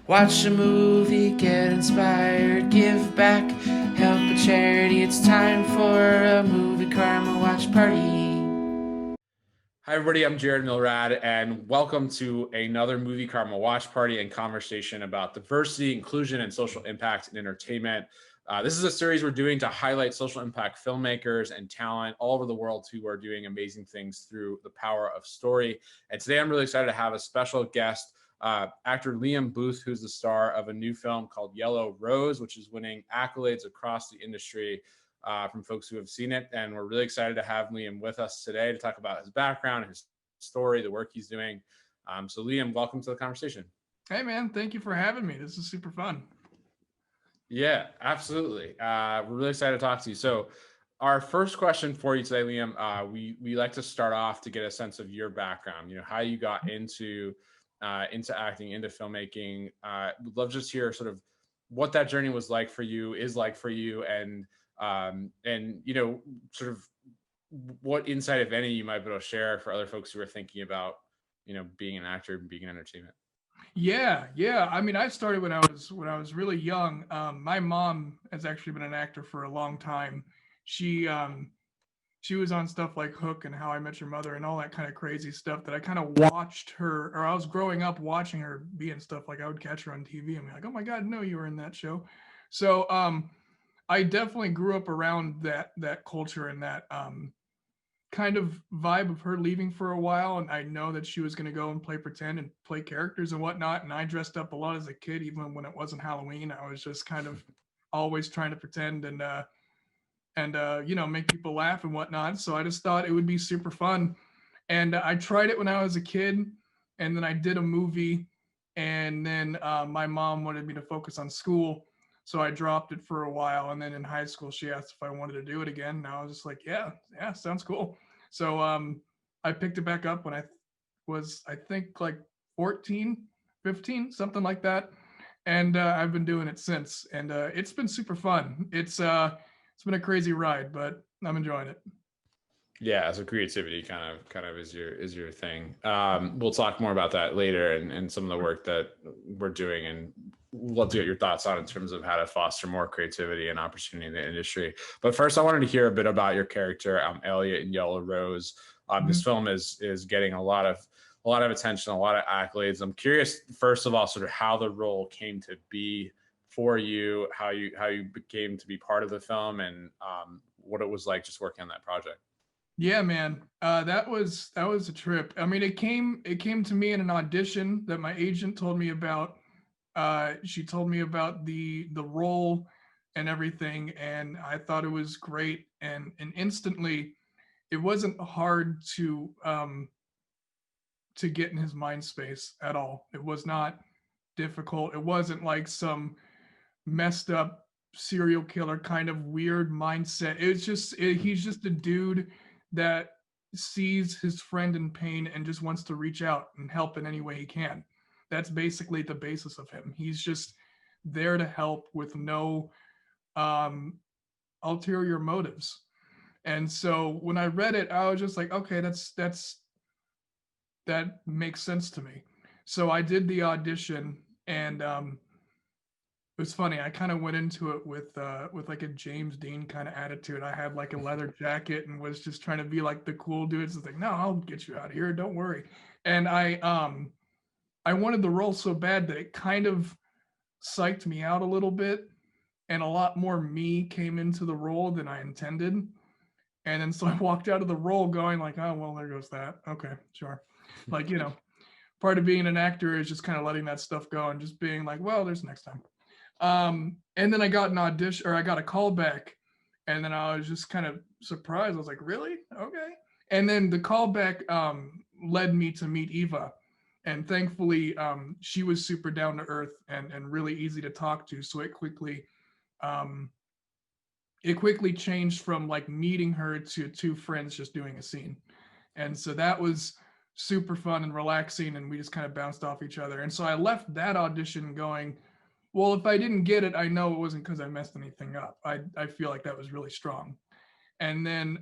Watch a movie, get inspired, give back, help a charity. It's time for a movie karma watch party. Hi, everybody. I'm Jared Milrad, and welcome to another movie karma watch party and conversation about diversity, inclusion, and social impact in entertainment. This is a series we're doing to highlight social impact filmmakers and talent all over the world who are doing amazing things through the power of story. And today I'm really excited to have a special guest, actor Liam Booth, who's the star of a new film called Yellow Rose, which is winning accolades across the industry from folks who have seen it. And we're really excited to have Liam with us today to talk about his background, his story, the work he's doing. So, Liam, welcome to the conversation. Hey, man. Thank you for having me. This is super fun. Yeah, absolutely. We're really excited to talk to you. So, our first question for you today, Liam, we like to start off to get a sense of your background. You know, how you got into acting, into filmmaking. We'd love to just hear sort of what that journey was like for you, is like for you, and you know, sort of what insight, if any, you might be able to share for other folks who are thinking about, you know, being an actor and being in entertainment. Yeah. I mean, I started when I was really young. My mom has actually been an actor for a long time. She um, she was on stuff like Hook and How I Met Your Mother and all that kind of crazy stuff that I kind of watched her, or I was growing up watching her be in stuff. Like I would catch her on TV and be like, "Oh my God, no, you were in that show." So I definitely grew up around that culture and that kind of vibe of her leaving for a while, and I know that she was going to go and play pretend and play characters and whatnot. And I dressed up a lot as a kid, even when it wasn't Halloween. I was just kind of always trying to pretend and make people laugh and whatnot. So I just thought it would be super fun, and I tried it when I was a kid, and then I did a movie, and then my mom wanted me to focus on school. So I dropped it for a while, and then in high school she asked if I wanted to do it again. And I was just like, yeah, sounds cool. So I picked it back up when I was, I think, like 14, 15, something like that. And I've been doing it since, and it's been super fun. It's been a crazy ride, but I'm enjoying it. Yeah, so creativity kind of is your thing. We'll talk more about that later and some of the work that we're doing, and love to get your thoughts on in terms of how to foster more creativity and opportunity in the industry. But first, I wanted to hear a bit about your character, Elliot in Yellow Rose. This Mhm. film is getting a lot of attention, a lot of accolades. I'm curious, first of all, sort of how the role came to be for you, how you became to be part of the film, and what it was like just working on that project. Yeah, man. That was a trip. I mean, it came to me in an audition that my agent told me about. She told me about the role and everything, and I thought it was great. And instantly, it wasn't hard to get in his mind space at all. It was not difficult. It wasn't like some messed up serial killer kind of weird mindset. He's just a dude that sees his friend in pain and just wants to reach out and help in any way he can. That's basically the basis of him. He's just there to help with no um, ulterior motives. And so when I read it, I was just like, okay, that makes sense to me. So I did the audition, and it was funny. I kind of went into it with like a James Dean kind of attitude. I had like a leather jacket and was just trying to be like the cool dudes. It's like, no, I'll get you out of here. Don't worry. And I wanted the role so bad that it kind of psyched me out a little bit, and a lot more me came into the role than I intended. And then so I walked out of the role going like, oh well, there goes that. Okay, sure. Like part of being an actor is just kind of letting that stuff go and just being like, well, there's next time. And then I got an audition, or I got a call back, and then I was just kind of surprised. I was like, really? Okay. And then the callback led me to meet Eva. And thankfully, she was super down to earth and really easy to talk to. So um, it quickly changed from like meeting her to two friends just doing a scene. And so that was super fun and relaxing. And we just kind of bounced off each other. And so I left that audition going, well, if I didn't get it, I know it wasn't because I messed anything up. I feel like that was really strong. And then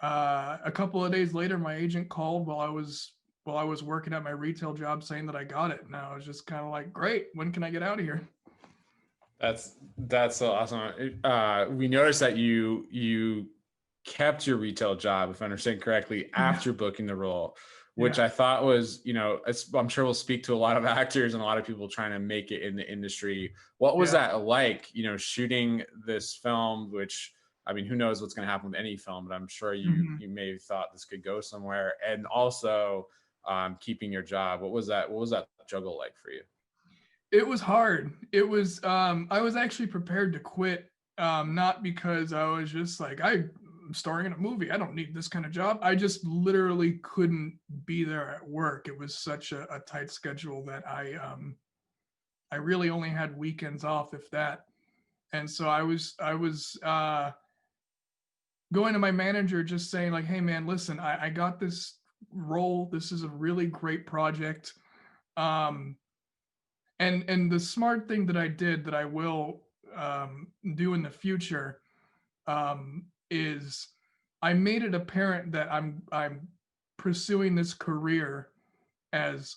a couple of days later, my agent called while I was while I was working at my retail job saying that I got it. And I was just kind of like, great, when can I get out of here? That's so awesome. We noticed that you kept your retail job, if I understand correctly, after booking the role, which Yeah. I thought was, I'm sure will speak to a lot of actors and a lot of people trying to make it in the industry. What was Yeah. that like, shooting this film, which, I mean, who knows what's going to happen with any film, but I'm sure Mhm. you may have thought this could go somewhere. And also keeping your job. What was that juggle like for you? It was hard. It was I was actually prepared to quit, not because I was just like, I'm starring in a movie, I don't need this kind of job. I just literally couldn't be there at work. It was such a tight schedule that I really only had weekends off, if that. And so I was going to my manager just saying like, hey man, listen, I got this role. This is a really great project. Um, and the smart thing that I did that I will do in the future is I made it apparent that I'm pursuing this career as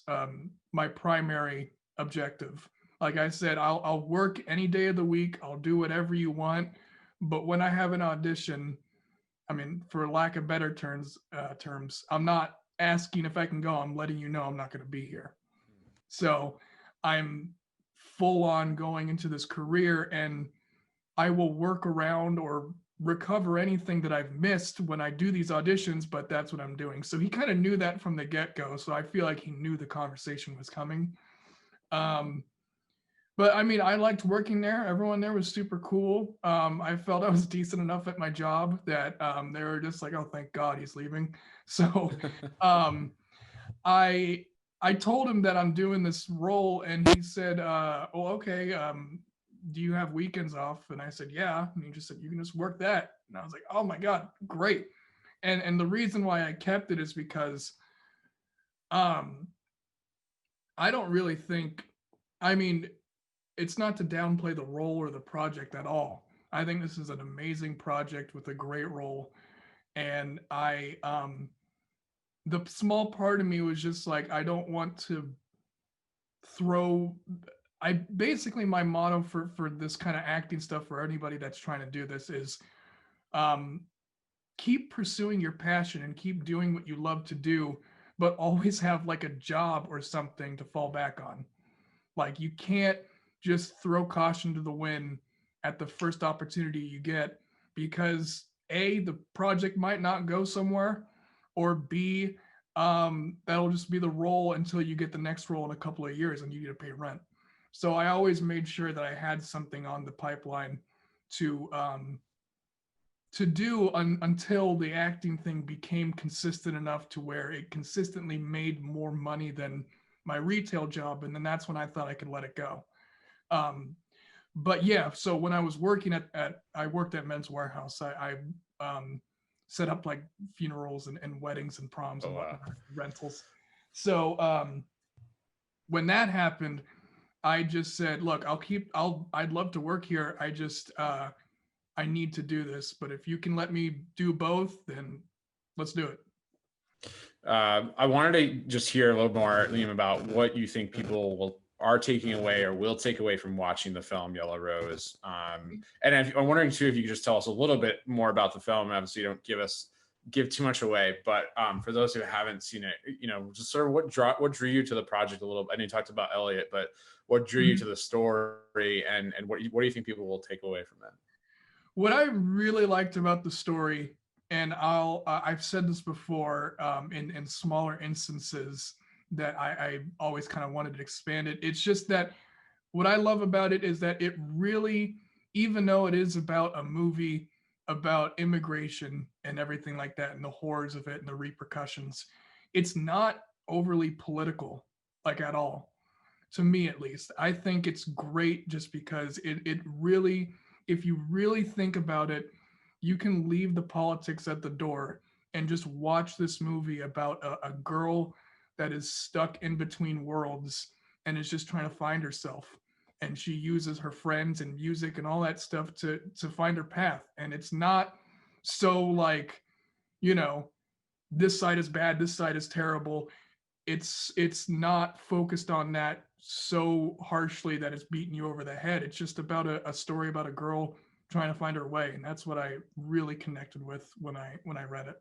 my primary objective. Like I said, I'll work any day of the week. I'll do whatever you want. But when I have an audition, I mean, for lack of better terms, I'm not asking if I can go. I'm letting you know I'm not going to be here. So I'm full on going into this career, and I will work around or recover anything that I've missed when I do these auditions, but that's what I'm doing. So he kind of knew that from the get-go. So I feel like he knew the conversation was coming. Um, but I mean, I liked working there. Everyone there was super cool. I felt I was decent enough at my job that they were just like, oh, thank God he's leaving. So um, I I told him that I'm doing this role, and he said, "Oh, okay. Do you have weekends off?" And I said, "Yeah." And he just said, "You can just work that." And I was like, "Oh my god, great!" And the reason why I kept it is because um, I don't really think. I mean, it's not to downplay the role or the project at all. I think this is an amazing project with a great role, and the small part of me was just like, I don't want to throw I basically my motto for this kind of acting stuff for anybody that's trying to do this is um keep pursuing your passion and keep doing what you love to do, but always have like a job or something to fall back on. Like you can't just throw caution to the wind at the first opportunity you get, because A, the project might not go somewhere, or B, that'll just be the role until you get the next role in a couple of years and you need to pay rent. So I always made sure that I had something on the pipeline to do until the acting thing became consistent enough to where it consistently made more money than my retail job, and then that's when I thought I could let it go. Um, but yeah, so when I was working at I worked at Men's Warehouse. I set up like funerals and weddings and proms Oh and wow. whatnot, rentals. So when that happened, I just said, look, I'd love to work here. I just I need to do this, but if you can let me do both, then let's do it. I wanted to just hear a little more, Liam, about what you think people are taking away or will take away from watching the film Yellow Rose. And I'm wondering too if you could just tell us a little bit more about the film. Obviously, you don't give too much away, but for those who haven't seen it, just sort of what drew you to the project a little bit. I know you talked about Elliot, but what drew you Mhm. to the story, and what do you think people will take away from that? What I really liked about the story, and I've said this before in smaller instances that I always kind of wanted to expand it. It's just that what I love about it is that it really, even though it is about a movie about immigration and everything like that, and the horrors of it and the repercussions, it's not overly political, like at all. To me, at least, I think it's great just because it really, if you really think about it, you can leave the politics at the door and just watch this movie about a girl that is stuck in between worlds and is just trying to find herself, and she uses her friends and music and all that stuff to find her path. And it's not so like, you know, this side is bad, this side is terrible. it's not focused on that so harshly that it's beating you over the head. It's just about a story about a girl trying to find her way, and that's what I really connected with when I read it.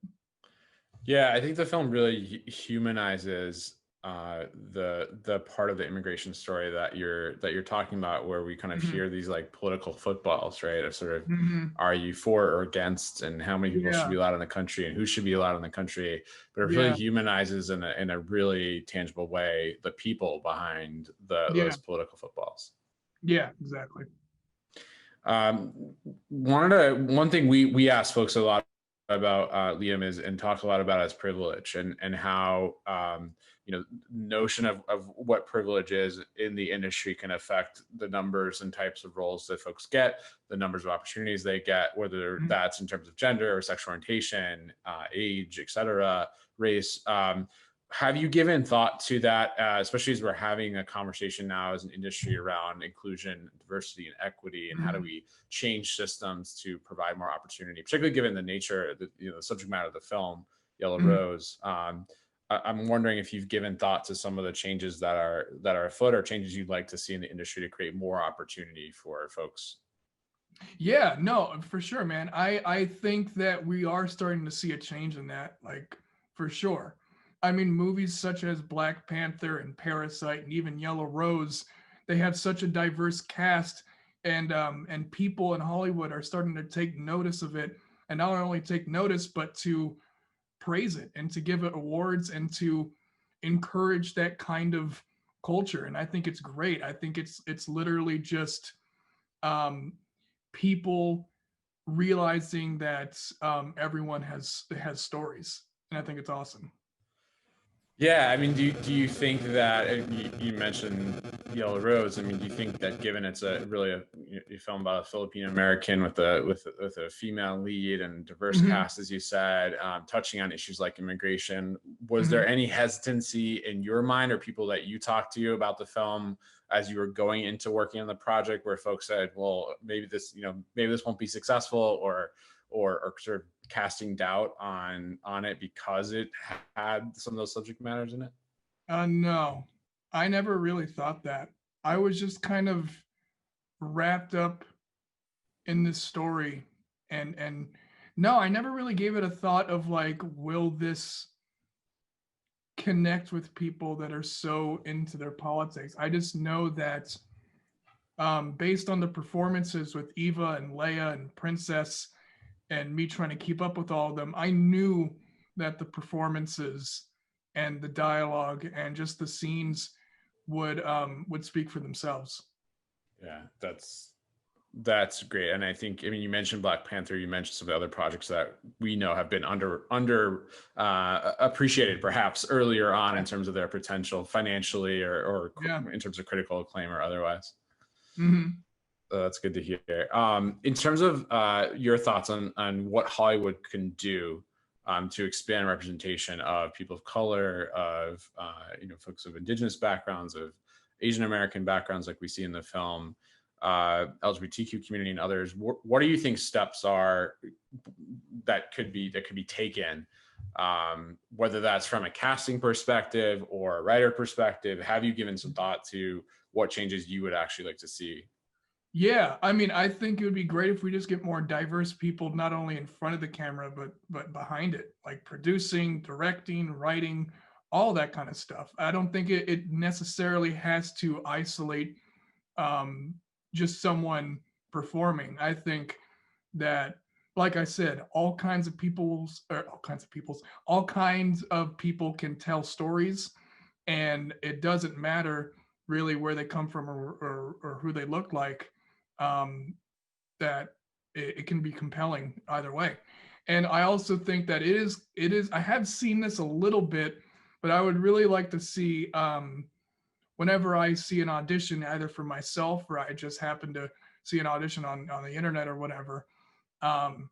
Yeah, I think the film really humanizes the part of the immigration story that you're talking about, where we kind of Hmm. hear these like political footballs, right? Of sort of, Hmm. are you for or against, and how many people should Yeah, be allowed in the country, and who should be allowed in the country. But it really yeah, humanizes in a really tangible way the people behind yeah, those political footballs. yeah, exactly. Um, one thing we ask folks a lot about, Liam, is, and talk a lot about, is privilege, and how, notion of what privilege is in the industry can affect the numbers and types of roles that folks get, the numbers of opportunities they get, whether Mhm. that's in terms of gender or sexual orientation, age, etc., race. Have you given thought to that, especially as we're having a conversation now as an industry around inclusion, diversity, and equity, and how do Mhm. we change systems to provide more opportunity, particularly given the nature, the subject matter of the film, Yellow Mhm. Rose. I'm wondering if you've given thought to some of the changes that are afoot, or changes you'd like to see in the industry to create more opportunity for folks. Yeah, no, for sure, man. I think that we are starting to see a change in that, like for sure. I mean, movies such as Black Panther and Parasite and even Yellow Rose, they have such a diverse cast, and people in Hollywood are starting to take notice of it, and not only take notice, but to praise it and to give it awards and to encourage that kind of culture. And I think it's great. I think it's literally just um people realizing that everyone has stories, and I think it's awesome. Yeah, I mean, do you think that, you mentioned Yellow Rose? I mean, do you think that, given it's a really a film about a Filipino American with a female lead and diverse Hmm. cast, as you said, touching on issues like immigration, was there Hmm. any hesitancy in your mind, or people that you talked to about the film as you were going into working on the project, where folks said, well, maybe this, maybe this won't be successful, or sort of casting doubt on it because it had some of those subject matters in it? No, I never really thought that. I was just kind of wrapped up in this story, and no, I never really gave it a thought of like, will this connect with people that are so into their politics? I just know that based on the performances with Eva and Leia and Princess, and me trying to keep up with all of them, I knew that the performances and the dialogue and just the scenes would speak for themselves. Yeah, that's great. And I think, I mean, you mentioned Black Panther, you mentioned some of the other projects that we know have been under appreciated perhaps earlier on, in terms of their potential financially, or Yeah. in terms of critical acclaim or otherwise. Hmm. That's good to hear. In terms of your thoughts on what Hollywood can do, to expand representation of people of color, of folks of indigenous backgrounds, of Asian American backgrounds, like we see in the film, LGBTQ community and others, what do you think steps are that could be taken, whether that's from a casting perspective or a writer perspective? Have you given some thought to what changes you would actually like to see? Yeah, I mean, I think it would be great if we just get more diverse people, not only in front of the camera, but behind it, like producing, directing, writing, all that kind of stuff. I don't think it necessarily has to isolate um, just someone performing. I think that, like I said, all kinds of people can tell stories, and it doesn't matter really where they come from, or who they look like. Um, that it can be compelling either way. And I also think that it is. I have seen this a little bit, but I would really like to see whenever I see an audition, either for myself or I just happen to see an audition on the internet or whatever, um,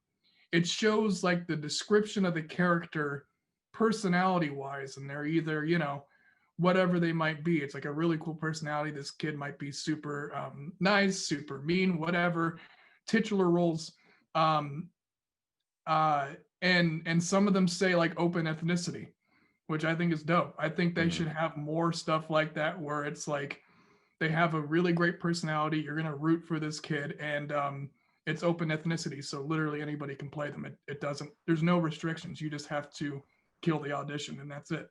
it shows like the description of the character personality wise, and they're either, whatever they might be. It's like a really cool personality. This kid might be super nice, super mean, whatever. Titular roles. Um, uh, and some of them say like open ethnicity, which I think is dope. I think they should have more stuff like that where it's like they have a really great personality. You're gonna root for this kid, and it's open ethnicity, so literally anybody can play them. It doesn't. There's no restrictions. You just have to kill the audition, and that's it.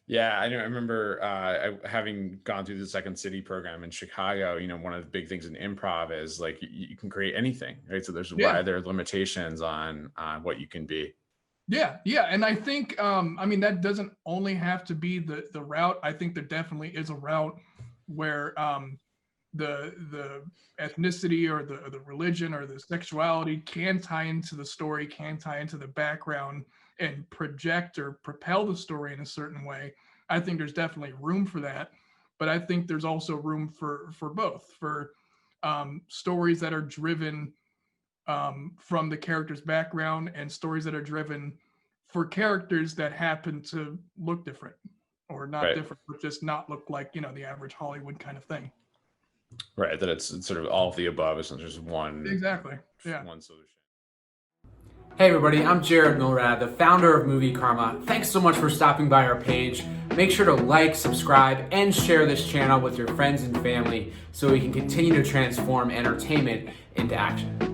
Yeah, I know. I remember having gone through the Second City program in Chicago. One of the big things in improv is like you can create anything, right? So there are limitations on what you can be. Yeah, and I think I mean that doesn't only have to be the route. I think there definitely is a route where the ethnicity or the religion or the sexuality can tie into the story, can tie into the background, and project or propel the story in a certain way. I think there's definitely room for that, but I think there's also room for both, for stories that are driven from the character's background and stories that are driven for characters that happen to look different, or not Right. different, but just not look like the average Hollywood kind of thing. Right, that it's sort of all of the above. It's not just one. Exactly. Yeah. One solution. Hey everybody, I'm Jared Milrad, the founder of Movie Karma. Thanks so much for stopping by our page. Make sure to like, subscribe, and share this channel with your friends and family so we can continue to transform entertainment into action.